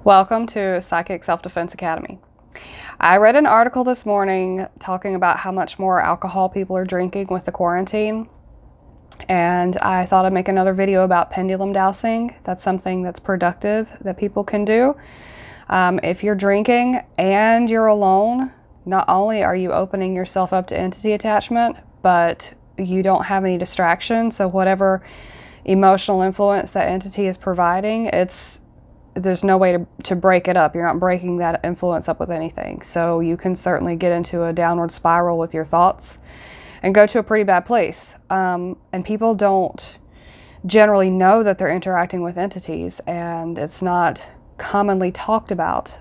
Welcome to Psychic Self-Defense Academy. I read an article this morning talking about how much more alcohol people are drinking with the quarantine, and I thought I'd make another video about pendulum dowsing. That's something that's productive that people can do. If you're drinking and you're alone, not only are you opening yourself up to entity attachment, but you don't have any distraction. So whatever emotional influence that entity is providing, there's no way to break it up. You're not breaking that influence up with anything. So you can certainly get into a downward spiral with your thoughts and go to a pretty bad place. And people don't generally know that they're interacting with entities, and it's not commonly talked about,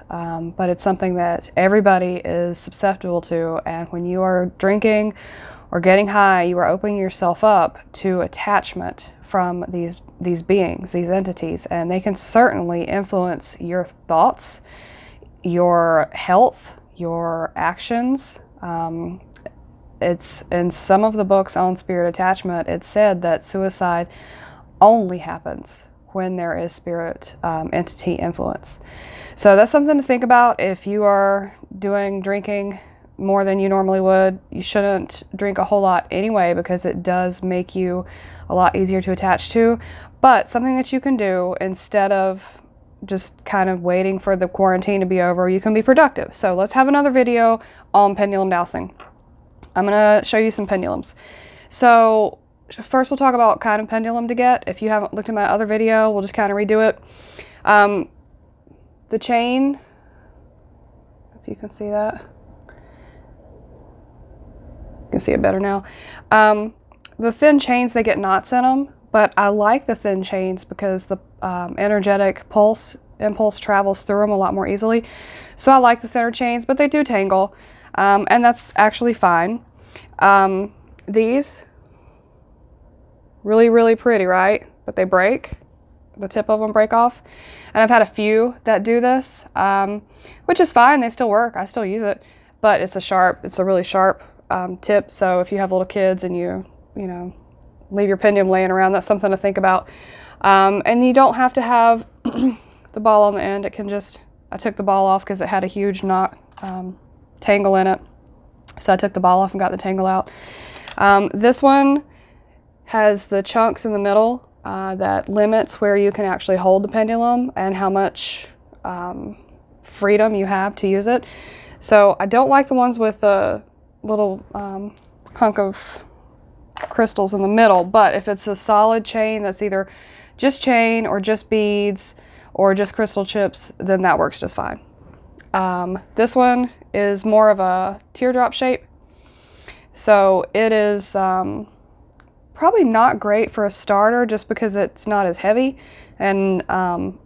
but it's something that everybody is susceptible to. And when you are drinking or getting high, you are opening yourself up to attachment from these beings, these entities, and they can certainly influence your thoughts, your health, your actions. It's in some of the books on spirit attachment, it's said that suicide only happens when there is spirit entity influence. So that's something to think about. If you are drinking more than you normally would, you shouldn't drink a whole lot anyway, because it does make you a lot easier to attach to. But something that you can do instead of just kind of waiting for the quarantine to be over, you can be productive. So let's have another video on pendulum dowsing. I'm going to show you some pendulums. So first we'll talk about what kind of pendulum to get. If you haven't looked at my other video, we'll just kind of redo it. The chain, if you can see that. You can see it better now. The thin chains, they get knots in them, but I like the thin chains because the energetic impulse travels through them a lot more easily. So I like the thinner chains, but they do tangle, and that's actually fine. These, really pretty, right? But they break. The tip of them break off. And I've had a few that do this, which is fine. They still work. I still use it, but it's a really sharp tip. So if you have little kids and you leave your pendulum laying around, that's something to think about. And you don't have to have the ball on the end. It can just, I took the ball off because it had a huge knot tangle in it. So I took the ball off and got the tangle out. This one has the chunks in the middle that limits where you can actually hold the pendulum and how much freedom you have to use it. So I don't like the ones with the little hunk of crystals in the middle, but if it's a solid chain that's either just chain or just beads or just crystal chips, then that works just fine. This one is more of a teardrop shape, so it is probably not great for a starter just because it's not as heavy and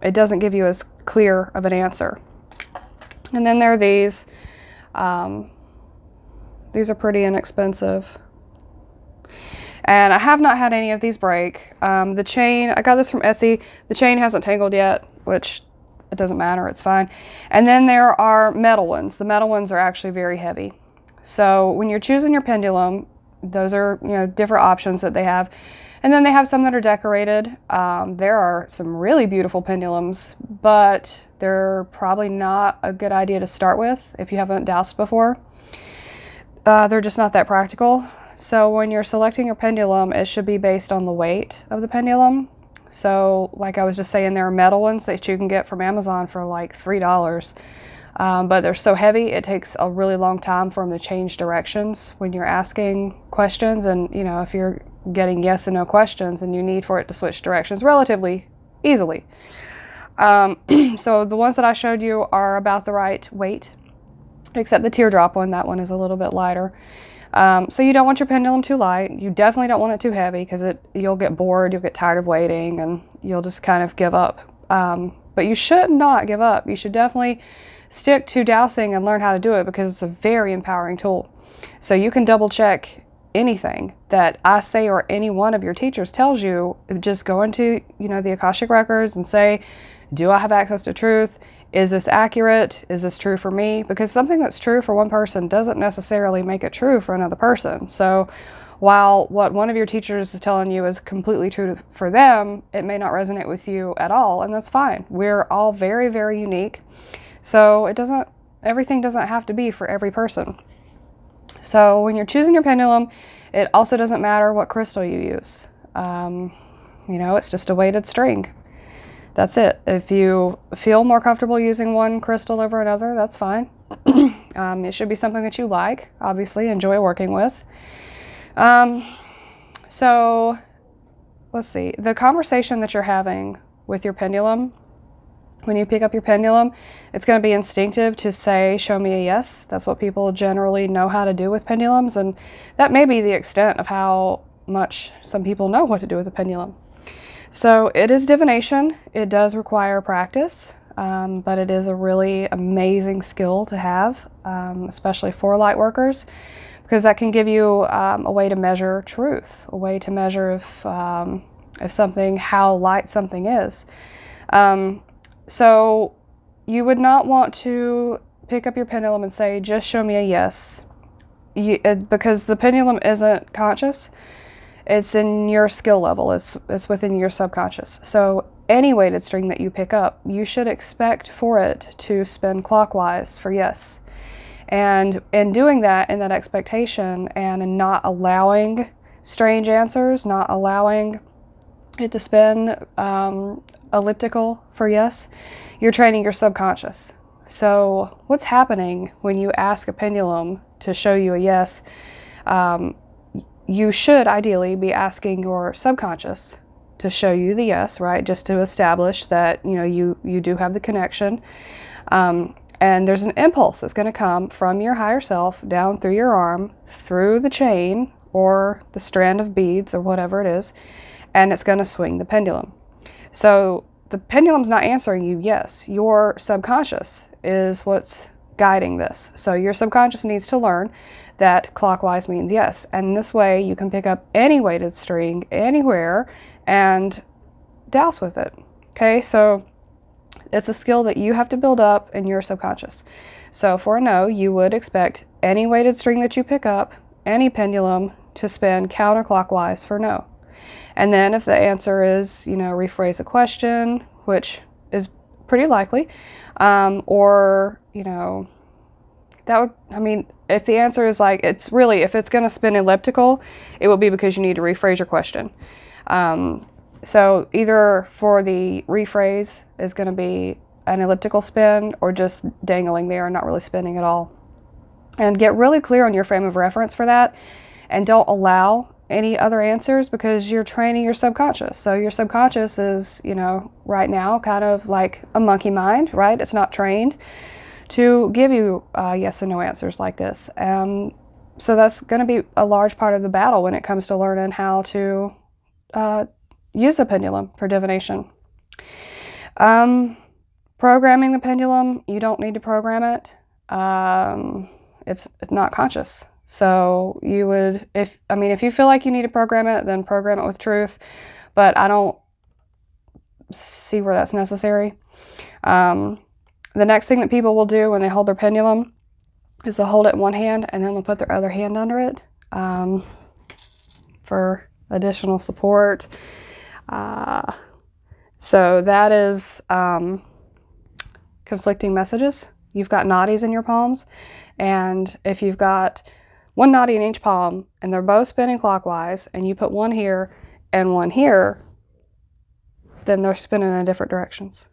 it doesn't give you as clear of an answer. And then there are these. These are pretty inexpensive. And I have not had any of these break. The chain, I got this from Etsy. The chain hasn't tangled yet, which it doesn't matter, it's fine. And then there are metal ones. The metal ones are actually very heavy. So when you're choosing your pendulum, those are different options that they have. And then they have some that are decorated. There are some really beautiful pendulums, but they're probably not a good idea to start with if you haven't dowsed before. They're just not that practical. So when you're selecting your pendulum, it should be based on the weight of the pendulum. So like I was just saying, there are metal ones that you can get from Amazon for like $3. But they're so heavy, it takes a really long time for them to change directions when you're asking questions. And if you're getting yes and no questions, and you need for it to switch directions relatively easily. So the ones that I showed you are about the right weight, except the teardrop one. That one is a little bit lighter. So you don't want your pendulum too light. You definitely don't want it too heavy, because you'll get bored, you'll get tired of waiting, and you'll just kind of give up. But you should not give up. You should definitely stick to dowsing and learn how to do it, because it's a very empowering tool. So you can double check anything that I say or any one of your teachers tells you. Just go into the Akashic records and say, do I have access to truth? Is this accurate? Is this true for me? Because something that's true for one person doesn't necessarily make it true for another person. So while what one of your teachers is telling you is completely true for them, it may not resonate with you at all, and that's fine. We're all very, very unique. So everything doesn't have to be for every person. So when you're choosing your pendulum, it also doesn't matter what crystal you use. It's just a weighted string. That's it. If you feel more comfortable using one crystal over another, that's fine. It should be something that you like, obviously, enjoy working with. So let's see. The conversation that you're having with your pendulum, when you pick up your pendulum, it's going to be instinctive to say, show me a yes. That's what people generally know how to do with pendulums, and that may be the extent of how much some people know what to do with a pendulum. So it is divination. It does require practice, but it is a really amazing skill to have, especially for light workers, because that can give you a way to measure truth, a way to measure how light something is. So you would not want to pick up your pendulum and say, just show me a yes, because the pendulum isn't conscious. It's in your skill level. It's within your subconscious. So any weighted string that you pick up, you should expect for it to spin clockwise for yes. And in doing that, in that expectation, and in not allowing strange answers, not allowing it to spin elliptical for yes, you're training your subconscious. So what's happening when you ask a pendulum to show you a yes? You should ideally be asking your subconscious to show you the yes, right? Just to establish that, you do have the connection. And there's an impulse that's going to come from your higher self down through your arm, through the chain or the strand of beads or whatever it is, and it's going to swing the pendulum. So the pendulum's not answering you yes. Your subconscious is what's guiding this. So your subconscious needs to learn that clockwise means yes. And this way you can pick up any weighted string anywhere and douse with it. Okay, so it's a skill that you have to build up in your subconscious. So for a no, you would expect any weighted string that you pick up, any pendulum, to spin counterclockwise for no. And then if the answer is, rephrase a question, which is pretty likely, if the answer is if it's going to spin elliptical, it will be because you need to rephrase your question. So either for the rephrase is going to be an elliptical spin or just dangling there and not really spinning at all. And get really clear on your frame of reference for that, and don't allow any other answers, because you're training your subconscious. So your subconscious is, right now kind of like a monkey mind, right? It's not trained to give you yes and no answers like this. So that's going to be a large part of the battle when it comes to learning how to use the pendulum for divination. Programming the pendulum, you don't need to program it. It's not conscious. So you would, if you feel like you need to program it, then program it with truth, but I don't see where that's necessary. The next thing that people will do when they hold their pendulum is they'll hold it in one hand and then they'll put their other hand under it for additional support. So that is conflicting messages. You've got knotties in your palms, and if you've got one knotty in each palm and they're both spinning clockwise and you put one here and one here, then they're spinning in different directions,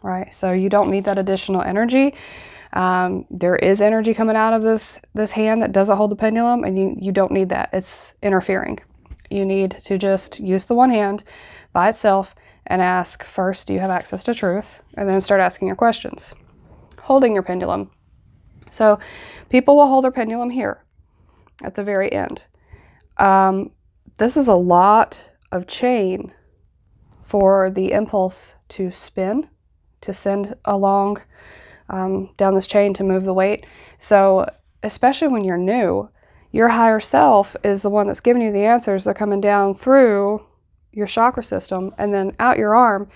right? So you don't need that additional energy. There is energy coming out of this hand that doesn't hold the pendulum, and you don't need that. It's interfering. You need to just use the one hand by itself and ask first, do you have access to truth? And then start asking your questions. Holding your pendulum. So people will hold their pendulum here at the very end. This is a lot of chain for the impulse to spin, to send along down this chain to move the weight. So especially when you're new, your higher self is the one that's giving you the answers. They're coming down through your chakra system and then out your arm.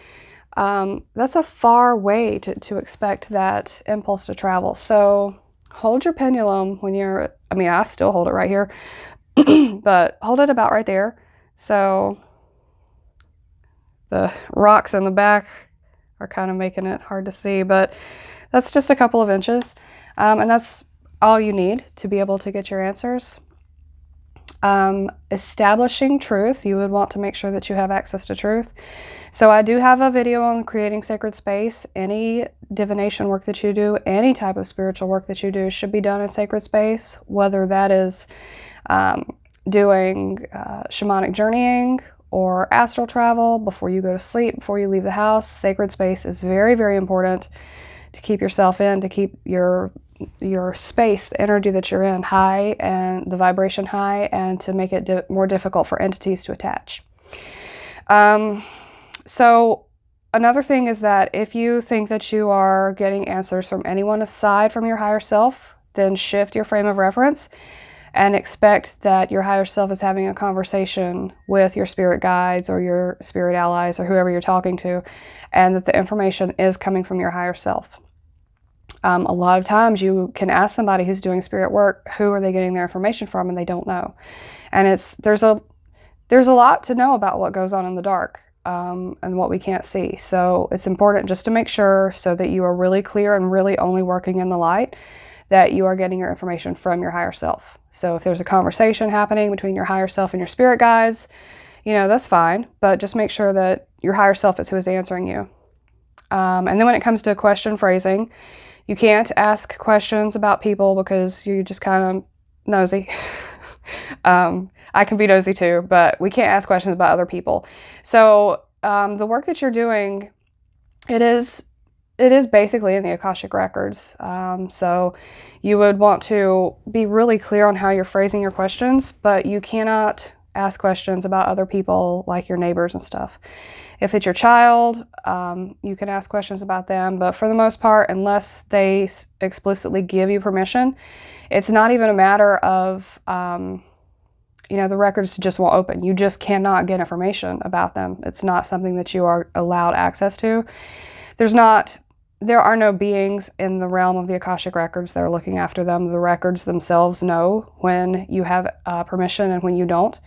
That's a far way to expect that impulse to travel. So hold your pendulum when I still hold it right here. but hold it about right there. So the rocks in the back are kind of making it hard to see, but that's just a couple of inches. And that's all you need to be able to get your answers. Establishing truth, you would want to make sure that you have access to truth. So I do have a video on creating sacred space. Any divination work that you do, any type of spiritual work that you do should be done in sacred space, whether that is doing shamanic journeying or astral travel before you go to sleep, before you leave the house. Sacred space is very, very important to keep yourself in, to keep your space, the energy that you're in, high and the vibration high, and to make it more difficult for entities to attach. So another thing is that if you think that you are getting answers from anyone aside from your higher self, then shift your frame of reference and expect that your higher self is having a conversation with your spirit guides or your spirit allies or whoever you're talking to, and that the information is coming from your higher self. A lot of times you can ask somebody who's doing spirit work, who are they getting their information from, and they don't know. And there's a lot to know about what goes on in the dark, and what we can't see. So it's important just to make sure, so that you are really clear and really only working in the light, that you are getting your information from your higher self. So if there's a conversation happening between your higher self and your spirit guides, that's fine, but just make sure that your higher self is who is answering you. And then when it comes to question phrasing, you can't ask questions about people because you're just kind of nosy. I can be nosy too, but we can't ask questions about other people. So the work that you're doing, it is basically in the Akashic Records. So you would want to be really clear on how you're phrasing your questions, but you cannot ask questions about other people like your neighbors and stuff. If it's your child, you can ask questions about them, but for the most part, unless they explicitly give you permission, it's not even a matter of, the records just won't open. You just cannot get information about them. It's not something that you are allowed access to. There are no beings in the realm of the Akashic Records that are looking after them. The records themselves know when you have permission and when you don't,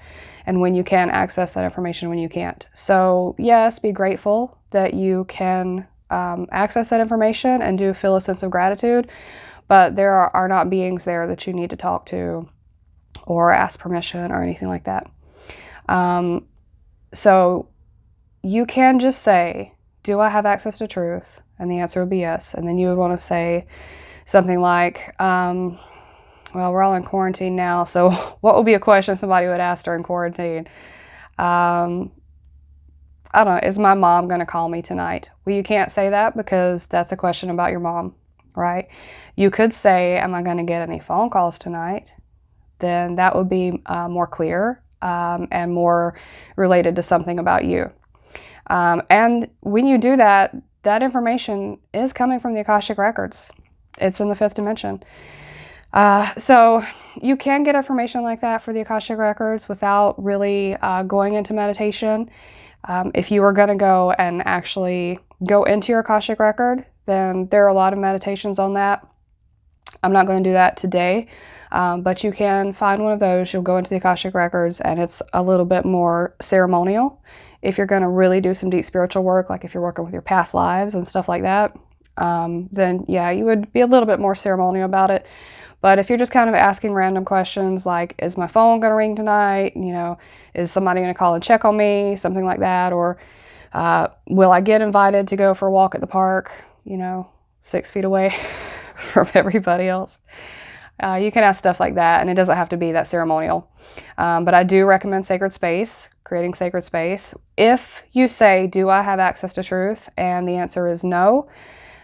and when you can access that information, when you can't. So yes, be grateful that you can access that information, and do feel a sense of gratitude, but there are not beings there that you need to talk to or ask permission or anything like that. So you can just say, do I have access to truth? And the answer would be yes. And then you would want to say something like, well, we're all in quarantine now, so what would be a question somebody would ask during quarantine? I don't know, is my mom going to call me tonight? Well, you can't say that because that's a question about your mom, right? You could say, am I going to get any phone calls tonight? Then that would be more clear and more related to something about you. And when you do that, that information is coming from the Akashic Records. It's in the 5th dimension. So you can get information like that for the Akashic Records without really going into meditation. If you were going to go and actually go into your Akashic Record, then there are a lot of meditations on that. I'm not going to do that today, but you can find one of those. You'll go into the Akashic Records, and it's a little bit more ceremonial. If you're going to really do some deep spiritual work, like if you're working with your past lives and stuff like that, then yeah, you would be a little bit more ceremonial about it. But if you're just kind of asking random questions like, is my phone going to ring tonight? Is somebody going to call and check on me? Something like that. Or will I get invited to go for a walk at the park, 6 feet away from everybody else? You can ask stuff like that, and it doesn't have to be that ceremonial. But I do recommend sacred space, creating sacred space. If you say, do I have access to truth? And the answer is no,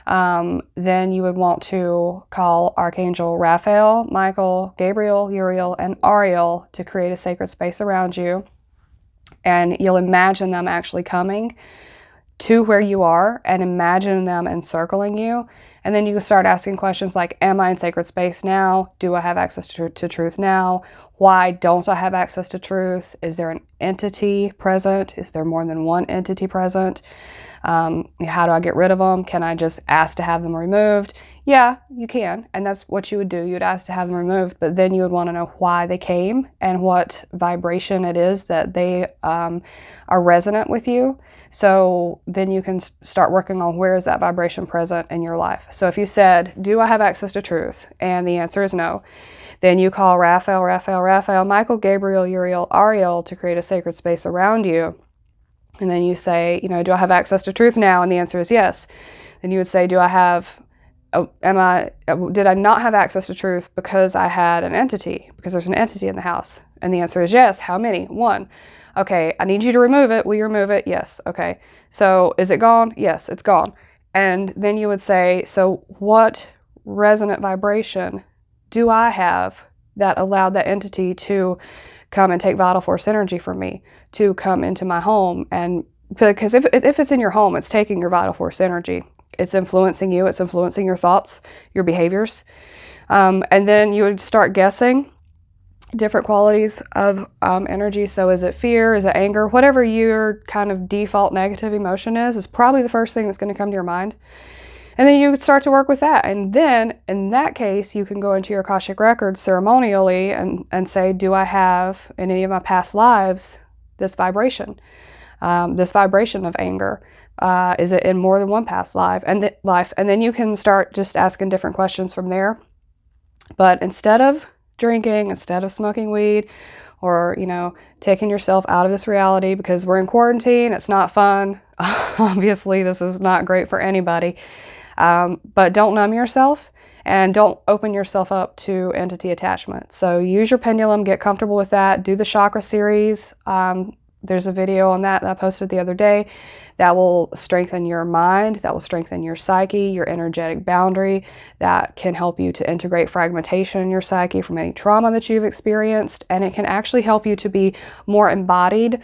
then you would want to call Archangel Raphael, Michael, Gabriel, Uriel, and Ariel to create a sacred space around you. And you'll imagine them actually coming to where you are and imagine them encircling you. And then you can start asking questions like, am I in sacred space now? Do I have access to truth now? Why don't I have access to truth? Is there an entity present? Is there more than one entity present? How do I get rid of them? Can I just ask to have them removed? Yeah, you can, and that's what you would do. You'd ask to have them removed, but then you would want to know why they came and what vibration it is that they are resonant with you. So then you can start working on where is that vibration present in your life. So if you said, do I have access to truth? And the answer is no. Then you call Raphael, Michael, Gabriel, Uriel, Ariel to create a sacred space around you. And then you say, do I have access to truth now? And the answer is yes. Then you would say, did I not have access to truth because I had an entity, because there's an entity in the house? And the answer is yes. How many? 1. Okay, I need you to remove it. Will you remove it? Yes. Okay. So is it gone? Yes, it's gone. And then you would say, so what resonant vibration do I have that allowed that entity to come and take vital force energy from me, to come into my home? And because if it's in your home, it's taking your vital force energy. It's influencing you. It's influencing your thoughts, your behaviors. And then you would start guessing different qualities of energy. So is it fear? Is it anger? Whatever your kind of default negative emotion is probably the first thing that's going to come to your mind. And then you start to work with that. And then in that case, you can go into your Akashic records ceremonially and say, do I have in any of my past lives this vibration of anger? Is it in more than one past life? And then you can start just asking different questions from there. But instead of drinking, instead of smoking weed, or, taking yourself out of this reality, because we're in quarantine, it's not fun. Obviously, this is not great for anybody. But don't numb yourself and don't open yourself up to entity attachment. So use your pendulum, get comfortable with that, do the chakra series. There's a video on that I posted the other day that will strengthen your mind, that will strengthen your psyche, your energetic boundary, that can help you to integrate fragmentation in your psyche from any trauma that you've experienced. And it can actually help you to be more embodied,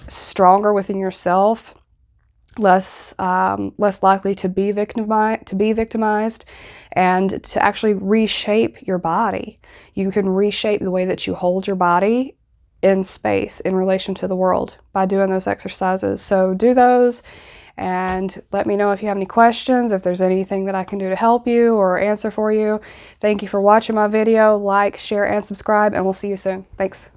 stronger within yourself, less likely to be victimized, and to actually reshape your body. You can reshape the way that you hold your body in space in relation to the world by doing those exercises. So do those and let me know if you have any questions, if there's anything that I can do to help you or answer for you. Thank you for watching my video. Like, share, and subscribe, and we'll see you soon. Thanks.